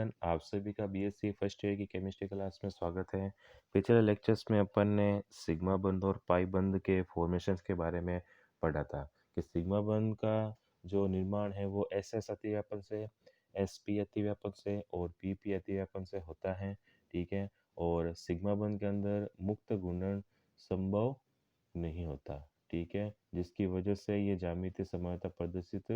Everyone, आप सभी का बीएससी फर्स्ट ईयर की केमिस्ट्री क्लास में स्वागत है। पिछले लेक्चर्स में अपन ने सिग्मा बंध और पाई बंध के फॉर्मेशंस के बारे में पढ़ा था कि सिग्मा बंध का जो निर्माण है वो एस एस अतिव्यापन से, एस पी अतिव्यापन से और पी पी अतिव्यापन से होता है। ठीक है। और सिग्मा बंध के अंदर मुक्त घूर्णन संभव नहीं होता। ठीक है, जिसकी वजह से ये ज्यामितीय समानता प्रदर्शित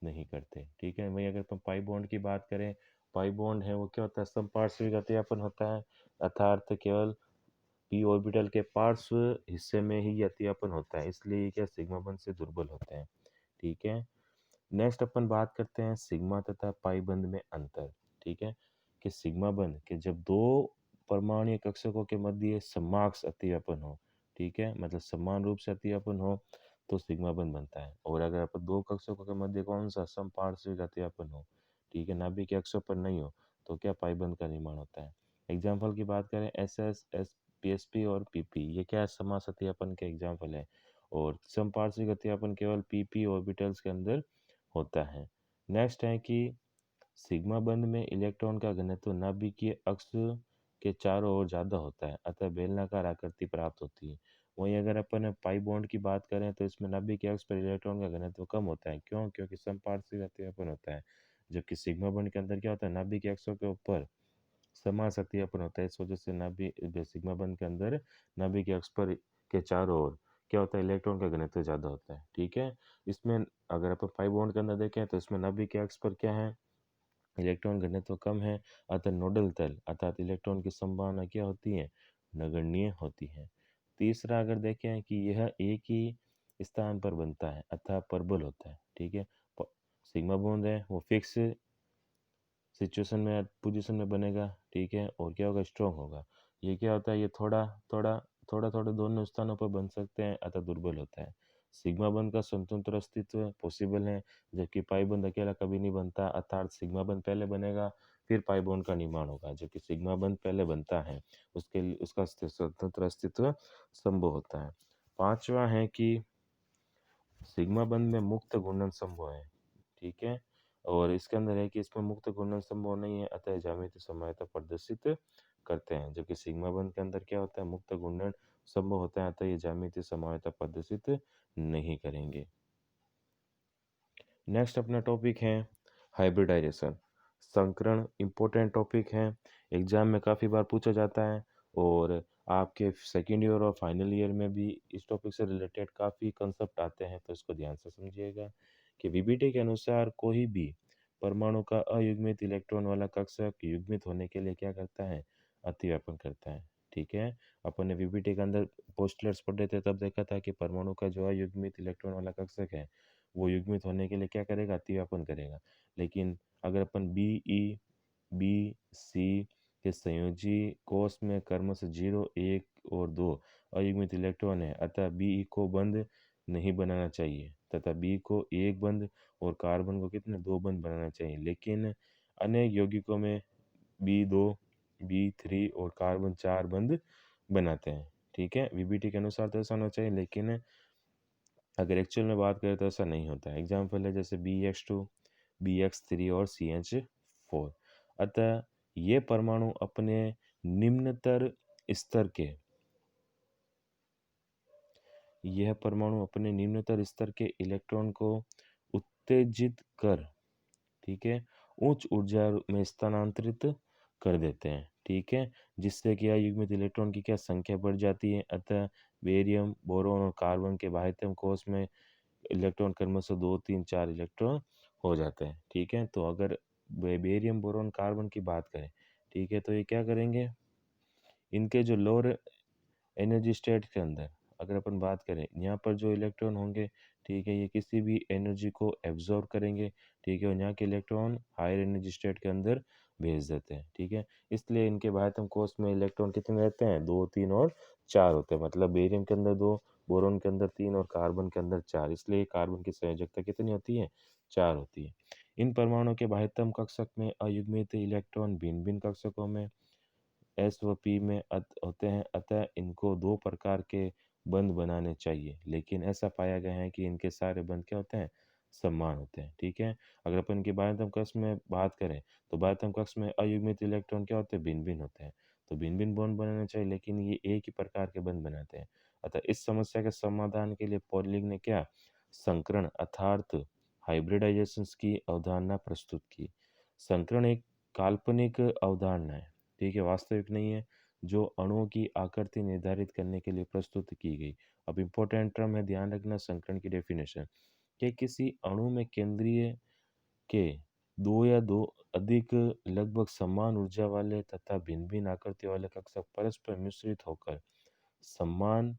नहीं करते। ठीक है। वहीं अगर अपन पाई बॉन्ड की बात करें, पाई बॉन्ड है वो क्या होता है, समपार्श्विक अतिव्यापन होता है, अर्थात केवल पी ऑर्बिटल के पार्श्व हिस्से में ही ये अतिव्यापन होता है, इसलिए ये क्या सिग्मा बंध से दुर्बल होते हैं। ठीक है। नेक्स्ट अपन बात करते हैं सिग्मा तथा पाई बंध में अंतर। ठीक है, कि सिग्मा बंध के जब दो परमाणु कक्षकों के मध्य समाक्ष अतिव्यापन हो, ठीक है, मतलब समान रूप से अतिव्यापन हो तो सिग्मा बंध बनता है। और अगर अपन दो कक्षकों के मध्य कौन सा समपार्श्विक अतिव्यापन हो, ठीक है, नाभिक के अक्षों पर नहीं हो, तो क्या पाई बंध का निर्माण होता है। एग्जाम्पल की बात करें, S S S P S P और पी पी, ये क्या समास अतिव्यापन के एग्जाम्पल है। और समपार्श्विक अतिव्यापन केवल पी पी ऑर्बिटल्स के अंदर होता है। नेक्स्ट है कि सिग्मा बंध में इलेक्ट्रॉन का घनत्व नाभिकीय अक्ष के चारों ओर ज्यादा होता है, अतः बेलनाकार आकृति प्राप्त होती है। वहीं अगर अपन पाई बॉन्ड की बात करें तो इसमें नाभिकीय अक्ष पर इलेक्ट्रॉन का घनत्व कम होता है। क्यों? क्योंकि समपार्श्विक अतिव्यापन होता है। जबकि सिग्मा बंध के अंदर क्या होता है, नाभिकीय अक्षों के ऊपर समास अतिव्यापन होता है। इस वजह से सिग्मा बंध के अंदर नाभिकीय अक्ष पर के चारों ओर क्या होता है, इलेक्ट्रॉन का घनत्व ज्यादा होता है। ठीक है। इसमें अगर अपन पाई बॉन्ड के अंदर देखें तो इसमें नाभिकीय अक्ष पर क्या है, इलेक्ट्रॉन घनत्व कम है, अतः नोडल तल अर्थात इलेक्ट्रॉन की संभावना क्या होती है, नगण्य होती है। तीसरा अगर देखें कि यह एक ही स्थान पर बनता है अर्थात परबल होता है। ठीक है। सिग्मा बॉन्ड है वो फिक्स सिचुएशन में पोजीशन में बनेगा। ठीक है। और क्या होगा, स्ट्रॉन्ग होगा। ये क्या होता है, ये थोड़ा थोड़ा थोड़ा थोड़ा दोनों स्थानों पर बन सकते हैं, अतः दुर्बल होता है। सिग्मा बंध का स्वतंत्र अस्तित्व पॉसिबल है, जबकि पाई बंध अकेला कभी नहीं बनता, अर्थात सिग्मा बंध पहले बनेगा फिर पाई बॉन्ड का निर्माण होगा, जबकि सिग्मा बंध पहले बनता है, उसके लिए उसका स्वतंत्र अस्तित्व संभव होता है। पांचवा है कि सिग्मा बंध में मुक्त घूर्णन संभव है। ठीक है। और इसके अंदर है कि इसमें मुक्त घूर्णन संभव नहीं है, अतः ज्यामितीय समानता प्रदर्शित करते हैं। जबकि सिग्मा बंध के अंदर क्या होता है, मुक्त घूर्णन संभव होता है, अतः ये ज्यामितीय समानता प्रदर्शित नहीं करेंगे। नेक्स्ट अपना टॉपिक है हाइब्रिडाइजेशन। संकरण इंपॉर्टेंट टॉपिक है, एग्जाम में काफ़ी बार पूछा जाता है और आपके सेकेंड ईयर और फाइनल ईयर में भी इस टॉपिक से रिलेटेड काफ़ी कंसेप्ट आते हैं, तो इसको ध्यान से समझिएगा कि वीबीटी के अनुसार कोई भी परमाणु का अयुग्मित इलेक्ट्रॉन वाला कक्षक युग्मित होने के लिए क्या करता है, अतिव्यापन करता है। ठीक है। अपन ने वीबीटी के अंदर पोस्टुलेट्स पढ़े थे, तब देखा था कि परमाणु का जो अयुग्मित इलेक्ट्रॉन वाला कक्षक है वो युग्मित होने के लिए क्या करेगा, अतिव्यापन करेगा। लेकिन अगर अपन बी ई बी सी के संयोजी कोष में क्रमशः 0, 1 और 2 अयुग्मित इलेक्ट्रॉन है, अतः बी ई को बंद नहीं बनाना चाहिए तथा बी को एक बंद और कार्बन को कितने, 2 बंद बनाना चाहिए। लेकिन अनेक यौगिकों में बी2, बी3 और कार्बन 4 बंद बनाते हैं। ठीक है। वीबीटी के अनुसार तो ऐसा होना चाहिए, लेकिन अगर एक्चुअल में बात करें तो ऐसा नहीं होता है। एग्जाम्पल है जैसे BX2, BX3 और CH4। अतः ये परमाणु अपने निम्नतर स्तर के यह परमाणु अपने निम्नतर स्तर के इलेक्ट्रॉन को उत्तेजित कर, ठीक है, उच्च ऊर्जा में स्थानांतरित कर देते हैं। ठीक है। जिससे कि अयुग्मित इलेक्ट्रॉन की क्या संख्या बढ़ जाती है, अतः बेरियम, बोरोन और कार्बन के बाह्यतम कोष में इलेक्ट्रॉन क्रमशः 2, 3, 4 इलेक्ट्रॉन हो जाते हैं। ठीक है। तो अगर बेरियम, बोरोन, कार्बन की बात करें, ठीक है, तो ये क्या करेंगे, इनके जो लोअर एनर्जी स्टेट के अंदर अगर अपन बात करें, यहाँ पर जो इलेक्ट्रॉन होंगे, ठीक है, ये किसी भी एनर्जी को एब्जॉर्ब करेंगे। ठीक है। और यहाँ के इलेक्ट्रॉन हायर एनर्जी स्टेट के अंदर भेज देते हैं। ठीक है। इसलिए इनके बाह्यतम कोष में इलेक्ट्रॉन कितने रहते हैं, 2, 3 और 4 होते हैं। मतलब बेरियम के अंदर 2, बोरोन के अंदर 3 और कार्बन के अंदर 4। इसलिए कार्बन की संयोजकता कितनी होती है, 4 होती है। इन परमाणुओं के बाह्यतम कक्षक में अयुग्मित इलेक्ट्रॉन भिन्न भिन्न कक्षकों में एस व पी में होते हैं, अतः इनको 2 प्रकार के बंध बनाने चाहिए। लेकिन ऐसा पाया गया है कि इनके सारे बंध क्या होते हैं, समान होते हैं, ठीक है। अगर अपन के बाह्यतम कक्ष में बात करें, तो बाह्यतम कक्ष में अयुग्मित इलेक्ट्रॉन क्या होते हैं, भिन्न भिन्न होते हैं। तो भिन्न भिन्न बॉन्ड बनाने चाहिए, लेकिन ये एक ही प्रकार के बंध बनाते हैं। अतः इस समस्या के समाधान के लिए पॉलिंग ने क्या, संकरण अर्थात हाइब्रिडाइजेशन की अवधारणा प्रस्तुत की। संकरण एक काल्पनिक अवधारणा है, ठीक है, वास्तविक नहीं है, जो अणुओं की आकृति निर्धारित करने के लिए प्रस्तुत की गई। अब इम्पोर्टेंट टर्म है, ध्यान रखना, संकरण की डेफिनेशन कि किसी अणु में केंद्रीय के दो या दो अधिक लगभग समान ऊर्जा वाले तथा भिन्न भिन्न आकृति वाले कक्षक परस्पर मिश्रित होकर समान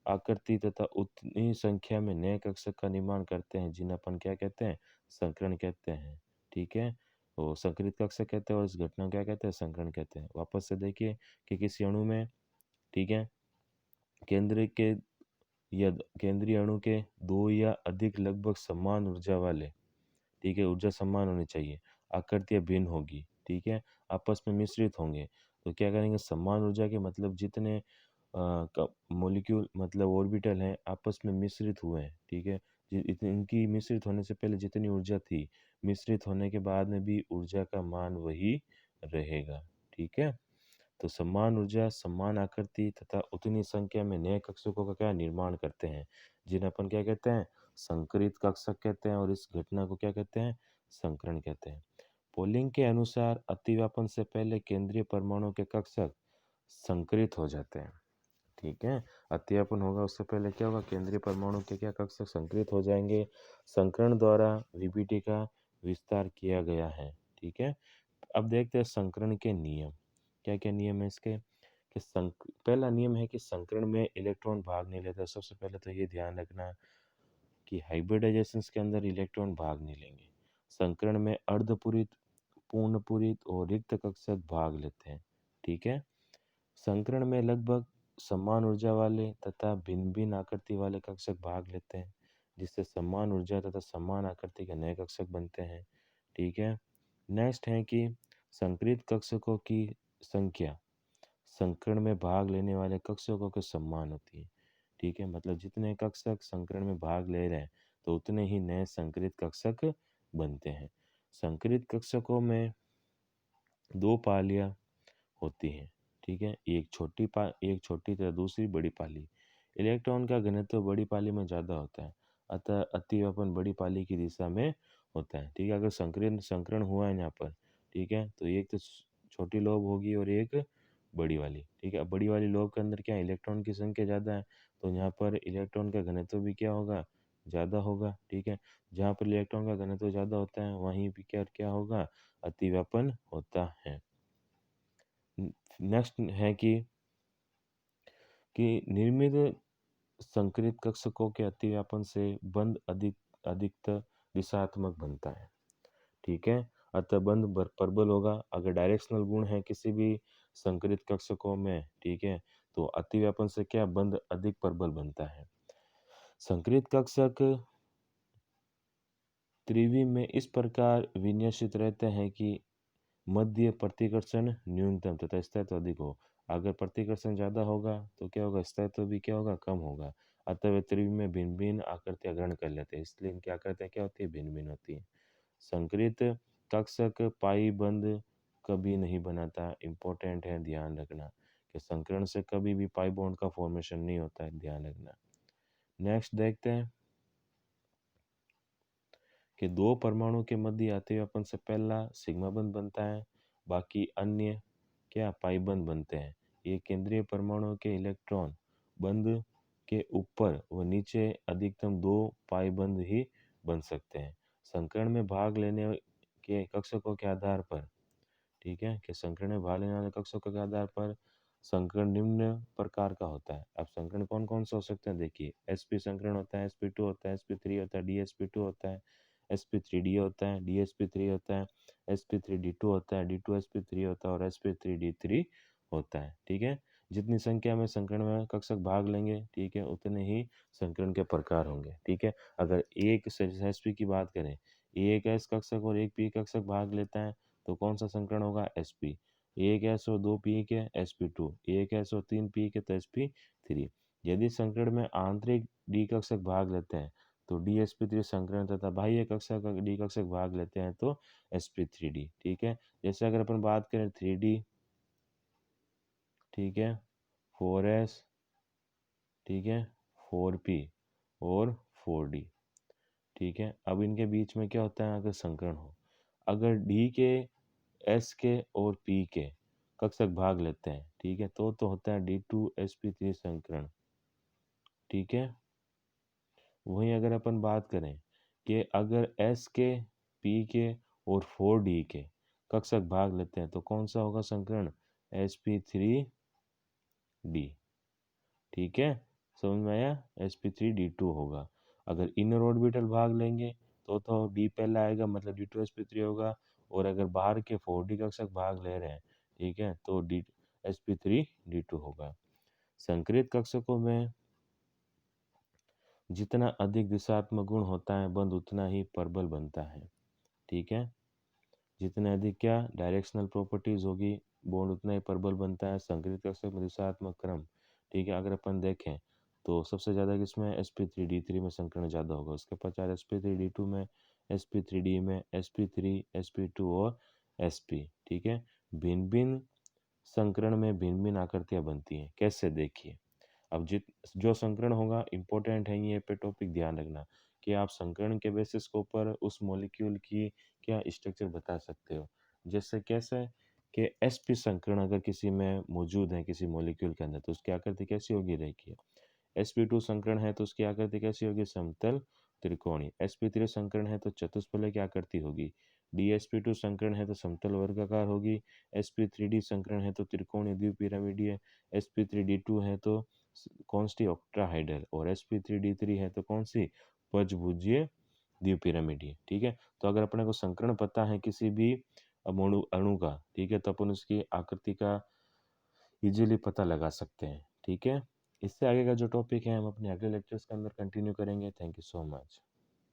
आकृति तथा उतनी संख्या में नए कक्षक का निर्माण करते हैं, जिन्हें अपन क्या कहते हैं, संकरण कहते हैं, ठीक है। तो संकरित कक्षक कहते हैं और इस घटना को क्या कहते हैं, संकरण कहते हैं। वापस से देखिए कि किसी अणु में, ठीक है, केंद्र के या केंद्रीय अणु के दो या अधिक लगभग समान ऊर्जा वाले, ठीक है, ऊर्जा समान होनी चाहिए, आकृतियाँ भिन्न होगी, ठीक है, आपस में मिश्रित होंगे। तो क्या करेंगे, समान ऊर्जा के मतलब जितने मॉलिक्यूल मतलब ऑर्बिटल हैं आपस में मिश्रित हुए हैं, ठीक है, इनकी मिश्रित होने से पहले जितनी ऊर्जा थी, मिश्रित होने के बाद में भी ऊर्जा का मान वही रहेगा, ठीक है। तो समान ऊर्जा, समान आकृति तथा उतनी संख्या में नए कक्षकों का क्या निर्माण करते हैं, जिन्हें अपन क्या कहते हैं, संकरित कक्षक कहते हैं, और इस घटना को क्या कहते हैं, संकरण कहते हैं। पोलिंग के अनुसार अतिव्यापन से पहले केंद्रीय परमाणु के कक्षक संकरित हो जाते हैं, ठीक है। अतिव्यापन होगा उससे पहले क्या होगा, केंद्रीय परमाणु के क्या कक्षक संकरित हो जाएंगे। संकरण द्वारा वीबीटी का विस्तार किया गया है, ठीक है। अब देखते हैं संकरण के नियम, क्या क्या नियम है इसके। कि पहला नियम है कि संकरण में इलेक्ट्रॉन भाग नहीं लेता। सबसे पहले तो ये ध्यान रखना कि हाइब्रिडाइजेशन के अंदर इलेक्ट्रॉन भाग नहीं लेंगे। संकरण में अर्धपूरित, पूर्णपूरित और रिक्त कक्षक भाग लेते हैं, ठीक है। संकरण में लगभग समान ऊर्जा वाले तथा भिन्न भिन्न आकृति वाले कक्षक भाग लेते हैं, जिससे समान ऊर्जा तथा समान आकृति के नए कक्षक बनते हैं, ठीक है। नेक्स्ट है कि संकरित कक्षकों की संख्या संकरण में भाग लेने वाले कक्षकों के समान होती है, ठीक है। मतलब जितने कक्षक संकरण में भाग ले रहे हैं, तो उतने ही नए संकरित कक्षक बनते हैं। संकरित कक्षकों में दो पालियां होती हैं, ठीक है, एक छोटी तथा दूसरी बड़ी पाली। इलेक्ट्रॉन का घनत्व बड़ी पाली में ज़्यादा होता है, अतः अतिव्यापन बड़ी पाली की दिशा में होता है, ठीक है। अगर संकरण संकरण हुआ है यहाँ पर, ठीक है, तो एक तो छोटी लोब होगी और एक बड़ी वाली, ठीक है। अब बड़ी वाली लोब के अंदर क्या है, इलेक्ट्रॉन की संख्या ज़्यादा है, तो यहाँ पर इलेक्ट्रॉन का घनत्व भी क्या होगा, ज़्यादा होगा, ठीक है। जहाँ पर इलेक्ट्रॉन का घनत्व ज़्यादा होता है, वहीं भी क्या क्या होगा, अतिव्यापन होता है। नेक्स्ट है कि निर्मित संकरित कक्षकों के अतिव्यापन से बंध अधिकतर दिशात्मक बनता है, ठीक है। अतः बंध प्रबल होगा। अगर डायरेक्शनल गुण है किसी भी संकरित कक्षकों में, ठीक है, तो अतिव्यापन से क्या बंध अधिक प्रबल बनता है। संकरित कक्षक त्रिवी में इस प्रकार विन्यसित रहते हैं कि मध्य प्रतिकर्षण न्यूनतम तथा स्थायित्व अधिक हो। अगर प्रतिकर्षण ज़्यादा होगा तो क्या होगा, स्थायित्व भी क्या होगा, कम होगा। अतः वे त्रिवी में भिन्न भिन्न आकृतियां ग्रहण कर लेते हैं, इसलिए इनकी आकृतियां क्या होती है, भिन्न भिन्न होती है। संकरित कक्षक पाई बंध कभी नहीं बनाता। इंपॉर्टेंट है, ध्यान रखना कि संकरण से कभी भी पाई बॉन्ड का फॉर्मेशन नहीं होता है, ध्यान रखना। नेक्स्ट देखते हैं कि दो परमाणु के मध्य अतिव्यापन से पहला सिग्मा बंध बनता है, बाकी अन्य क्या पाई बंध बनते हैं। ये केंद्रीय परमाणु के इलेक्ट्रॉन बंध के ऊपर व नीचे अधिकतम दो पाई बंध ही बन सकते हैं। संकरण में भाग लेने के कक्षकों के आधार पर, ठीक है, कि संकरण में भाग लेने वाले कक्षकों के आधार पर संकरण निम्न प्रकार का होता है। अब संकरण कौन कौन से हो सकते हैं, देखिए, sp संकरण होता है, sp2 होता है, sp3 होता है, dsp2 होता है, sp3d होता है, dsp3 होता है, sp3d2 होता है, d2sp3 होता है और sp3d3 होता है, ठीक है। जितनी संख्या में संकरण में कक्षक भाग लेंगे, ठीक है, उतने ही संकरण के प्रकार होंगे, ठीक है। अगर एक sp की बात करें, एक s कक्षक और एक p कक्षक भाग लेता है, तो कौन सा संकरण होगा, sp। एक एस और दो पी के sp2, एक एस और तीन पी के तो sp3। यदि संकरण में आंतरिक डी कक्षक भाग लेते हैं, तो DsP3 संकरण तथा बाह्य कक्षक डी कक्षक भाग लेते हैं तो sp3d। ठीक है, जैसे अगर अपन बात करें 3d, ठीक है, 4s, ठीक है, 4p और 4d। ठीक है, अब इनके बीच में क्या होता है, अगर संकरण हो, अगर डी के, एस के और पी के कक्षक भाग लेते हैं, ठीक है, तो होता है D2sp3 संकरण। ठीक है, वहीं अगर अपन बात करें कि अगर एस के, पी के और 4d के कक्षक भाग लेते हैं तो कौन सा होगा संकरण, sp3d। ठीक है, समझ में आया, sp3d2 होगा। अगर इनर ऑर्बिटल भाग लेंगे तो d पहला आएगा, मतलब D2sp3 होगा। और अगर बाहर के 4d कक्षक भाग ले रहे हैं, ठीक है, तो sp3d2 होगा। संकरित कक्षकों में जितना अधिक दिशात्मक गुण होता है बंध उतना ही प्रबल बनता है। ठीक है, जितने अधिक क्या डायरेक्शनल प्रॉपर्टीज होगी, बॉन्ड उतना ही प्रबल बनता है। संकरित कक्षक में दिशात्मक क्रम, ठीक है, अगर अपन देखें तो सबसे ज़्यादा किसमें, sp3d3 में संकरण ज़्यादा होगा। उसके पश्चात sp3d2 में, sp3d में, sp3, sp2 और sp। ठीक है, भिन्न भिन्न संकरण में भिन्न भिन्न आकृतियाँ बनती हैं। कैसे, देखिए, अब जो संकरण होगा इम्पोर्टेंट है, ये पे टॉपिक ध्यान रखना कि आप संकरण के बेसिस के ऊपर उस मॉलिक्यूल की क्या स्ट्रक्चर बता सकते हो। जैसे कैसे कि sp संकरण अगर किसी में मौजूद है किसी मॉलिक्यूल के अंदर, तो उसकी आकृति कैसी होगी, रेखीय। sp2 संकरण है तो उसकी आकृति कैसी होगी, समतल त्रिकोणीय। sp3 संकरण है तो चतुष्फलक की आकृति होगी। dsp2 संकरण है तो समतल वर्गाकार होगी। sp3d संकरण है तो त्रिकोणीय द्विपिरामिडीय। sp3d2 है तो कौन सी, ऑक्टाहाइडल। और sp3d3 है तो कौन सी, पंचभुजीय द्विपिरामिडीय। ठीक है, तो अगर अपने को संकरण पता है किसी भी अणु का, ठीक है, तो अपन उसकी आकृति का इजीली पता लगा सकते हैं। ठीक है, इससे आगे का जो टॉपिक है हम अपने अगले लेक्चर्स के अंदर कंटिन्यू करेंगे। Thank you so much.